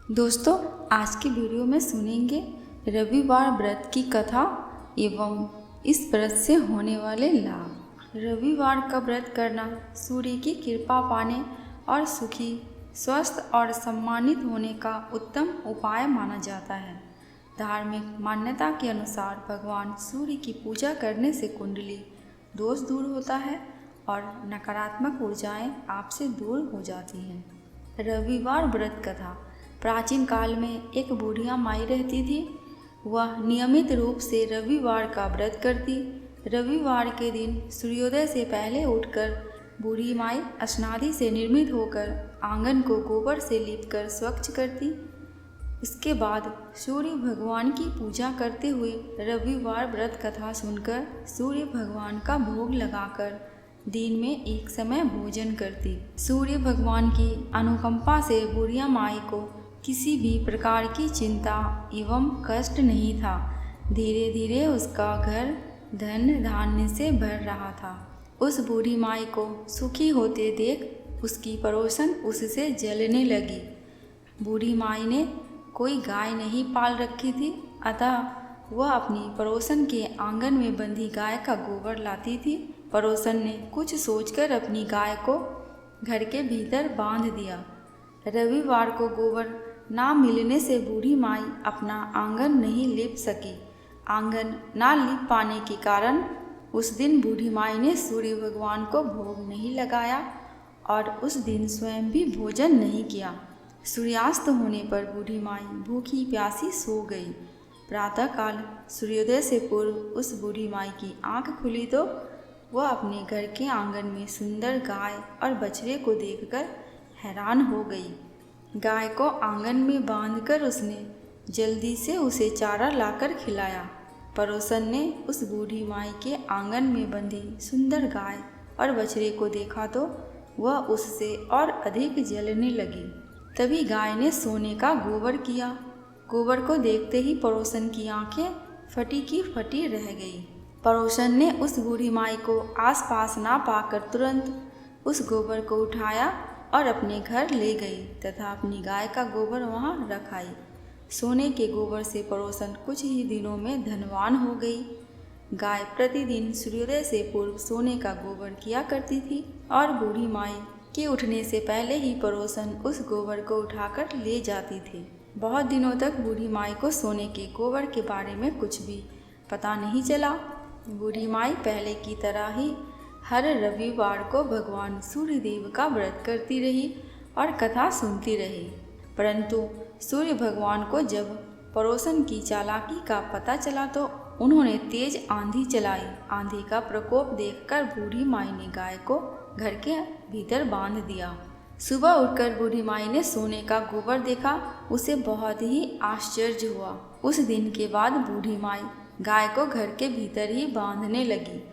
दोस्तों, आज की वीडियो में सुनेंगे रविवार व्रत की कथा एवं इस व्रत से होने वाले लाभ। रविवार का व्रत करना सूर्य की कृपा पाने और सुखी, स्वस्थ और सम्मानित होने का उत्तम उपाय माना जाता है। धार्मिक मान्यता के अनुसार भगवान सूर्य की पूजा करने से कुंडली दोष दूर होता है और नकारात्मक ऊर्जाएं आपसे दूर हो जाती हैं। रविवार व्रत कथा। प्राचीन काल में एक बुढ़िया माई रहती थी। वह नियमित रूप से रविवार का व्रत करती। रविवार के दिन सूर्योदय से पहले उठकर बूढ़ी माई स्नादि से निर्मित होकर आंगन को गोबर से लीपकर स्वच्छ करती। इसके बाद सूर्य भगवान की पूजा करते हुए रविवार व्रत कथा सुनकर सूर्य भगवान का भोग लगाकर दिन में एक समय भोजन करती। सूर्य भगवान की अनुकंपा से बुढ़िया माई को किसी भी प्रकार की चिंता एवं कष्ट नहीं था। धीरे धीरे उसका घर धन धान्य से भर रहा था। उस बूढ़ी माई को सुखी होते देख उसकी पड़ोसन उससे जलने लगी। बूढ़ी माई ने कोई गाय नहीं पाल रखी थी, अतः वह अपनी पड़ोसन के आंगन में बंधी गाय का गोबर लाती थी। पड़ोसन ने कुछ सोचकर अपनी गाय को घर के भीतर बांध दिया। रविवार को गोबर ना मिलने से बूढ़ी माई अपना आंगन नहीं लीप सकी। आंगन ना लीप पाने के कारण उस दिन बूढ़ी माई ने सूर्य भगवान को भोग नहीं लगाया और उस दिन स्वयं भी भोजन नहीं किया। सूर्यास्त होने पर बूढ़ी माई भूखी प्यासी सो गई। प्रातःकाल सूर्योदय से पूर्व उस बूढ़ी माई की आंख खुली तो वह अपने घर के आंगन में सुंदर गाय और बछड़े को देखकर हैरान हो गई। गाय को आंगन में बांधकर उसने जल्दी से उसे चारा लाकर खिलाया। पड़ोसन ने उस बूढ़ी माई के आंगन में बंधी सुंदर गाय और बछड़े को देखा तो वह उससे और अधिक जलने लगी। तभी गाय ने सोने का गोबर किया। गोबर को देखते ही पड़ोसन की आंखें फटी की फटी रह गई। पड़ोसन ने उस बूढ़ी माई को आसपास ना पाकर तुरंत उस गोबर को उठाया और अपने घर ले गई तथा अपनी गाय का गोबर वहां रख आई। सोने के गोबर से पड़ोसन कुछ ही दिनों में धनवान हो गई। गाय प्रतिदिन सूर्योदय से पूर्व सोने का गोबर किया करती थी और बूढ़ी माई के उठने से पहले ही पड़ोसन उस गोबर को उठाकर ले जाती थी। बहुत दिनों तक बूढ़ी माई को सोने के गोबर के बारे में कुछ भी पता नहीं चला। बूढ़ी माई पहले की तरह ही हर रविवार को भगवान सूर्य देव का व्रत करती रही और कथा सुनती रही। परंतु सूर्य भगवान को जब पड़ोसन की चालाकी का पता चला तो उन्होंने तेज आंधी चलाई। आंधी का प्रकोप देखकर बूढ़ी माई ने गाय को घर के भीतर बांध दिया। सुबह उठकर बूढ़ी माई ने सोने का गोबर देखा। उसे बहुत ही आश्चर्य हुआ। उस दिन के बाद बूढ़ी माई गाय को घर के भीतर ही बांधने लगी।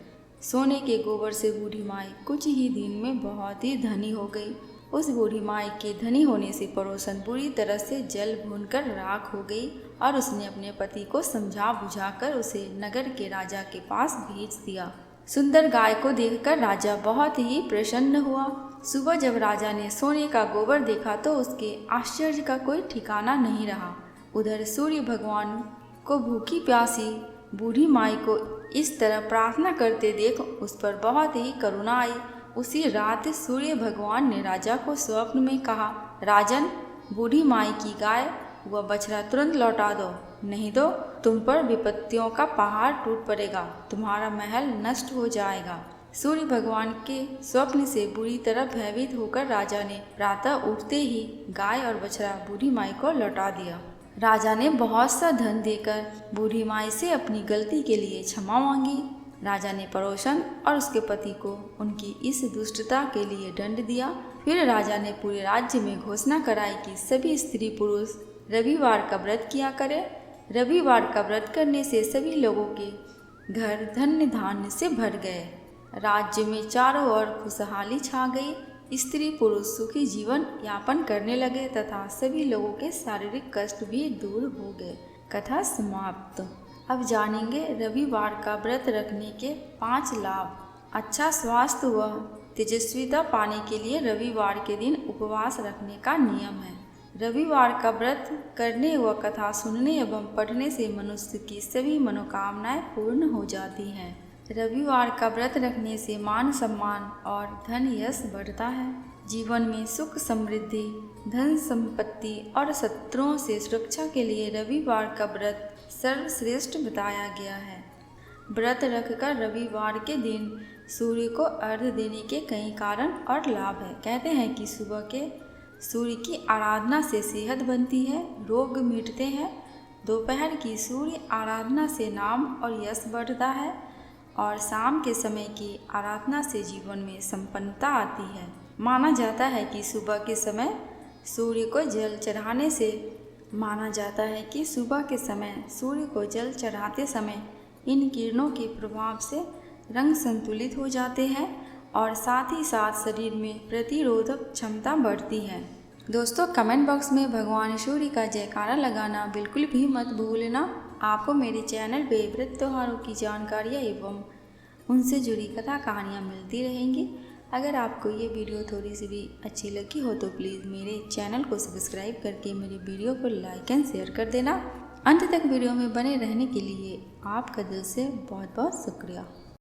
सोने के गोबर से बूढ़ी माई कुछ ही दिन में बहुत ही धनी हो गई। उस बूढ़ी माई के धनी होने से पड़ोसन बुरी तरह से जल भूनकर राख हो गई और उसने अपने पति को समझा बुझाकर उसे नगर के राजा के पास भेज दिया। सुंदर गाय को देखकर राजा बहुत ही प्रसन्न हुआ। सुबह जब राजा ने सोने का गोबर देखा तो उसके आश्चर्य का कोई ठिकाना नहीं रहा। उधर सूर्य भगवान को भूखी प्यासी बूढ़ी माई को इस तरह प्रार्थना करते देख उस पर बहुत ही करुणा आई। उसी रात सूर्य भगवान ने राजा को स्वप्न में कहा, राजन, बूढ़ी माई की गाय व बछड़ा तुरंत लौटा दो, नहीं तो तुम पर विपत्तियों का पहाड़ टूट पड़ेगा, तुम्हारा महल नष्ट हो जाएगा। सूर्य भगवान के स्वप्न से बुरी तरह भयभीत होकर राजा ने प्रातः उठते ही गाय और बछड़ा बूढ़ी माई को लौटा दिया। राजा ने बहुत सा धन देकर बूढ़ी माई से अपनी गलती के लिए क्षमा मांगी। राजा ने पड़ोसन और उसके पति को उनकी इस दुष्टता के लिए दंड दिया। फिर राजा ने पूरे राज्य में घोषणा कराई कि सभी स्त्री पुरुष रविवार का व्रत किया करें। रविवार का व्रत करने से सभी लोगों के घर धन्य धान्य से भर गए। राज्य में चारों ओर खुशहाली छा गई। स्त्री पुरुष सुखी जीवन यापन करने लगे तथा सभी लोगों के शारीरिक कष्ट भी दूर हो गए। कथा समाप्त। अब जानेंगे रविवार का व्रत रखने के 5 लाभ। अच्छा स्वास्थ्य व तेजस्विता पाने के लिए रविवार के दिन उपवास रखने का नियम है। रविवार का व्रत करने व कथा सुनने एवं पढ़ने से मनुष्य की सभी मनोकामनाएं पूर्ण हो जाती हैं। रविवार का व्रत रखने से मान सम्मान और धन यश बढ़ता है। जीवन में सुख समृद्धि, धन संपत्ति और शत्रुओं से सुरक्षा के लिए रविवार का व्रत सर्वश्रेष्ठ बताया गया है। व्रत रखकर रविवार के दिन सूर्य को अर्घ्य देने के कई कारण और लाभ है। कहते हैं कि सुबह के सूर्य की आराधना से सेहत बनती है, रोग मिटते हैं। दोपहर की सूर्य आराधना से नाम और यश बढ़ता है और शाम के समय की आराधना से जीवन में संपन्नता आती है। माना जाता है कि सुबह के समय सूर्य को जल चढ़ाते समय इन किरणों के प्रभाव से रंग संतुलित हो जाते हैं और साथ ही साथ शरीर में प्रतिरोधक क्षमता बढ़ती है। दोस्तों, कमेंट बॉक्स में भगवान सूर्य का जयकारा लगाना बिल्कुल भी मत भूलना। आपको मेरे चैनल पे व्रत त्योहारों की जानकारियाँ एवं उनसे जुड़ी कथा कहानियाँ मिलती रहेंगी। अगर आपको ये वीडियो थोड़ी सी भी अच्छी लगी हो तो प्लीज़ मेरे चैनल को सब्सक्राइब करके मेरे वीडियो को लाइक एंड शेयर कर देना। अंत तक वीडियो में बने रहने के लिए आपका दिल से बहुत बहुत शुक्रिया।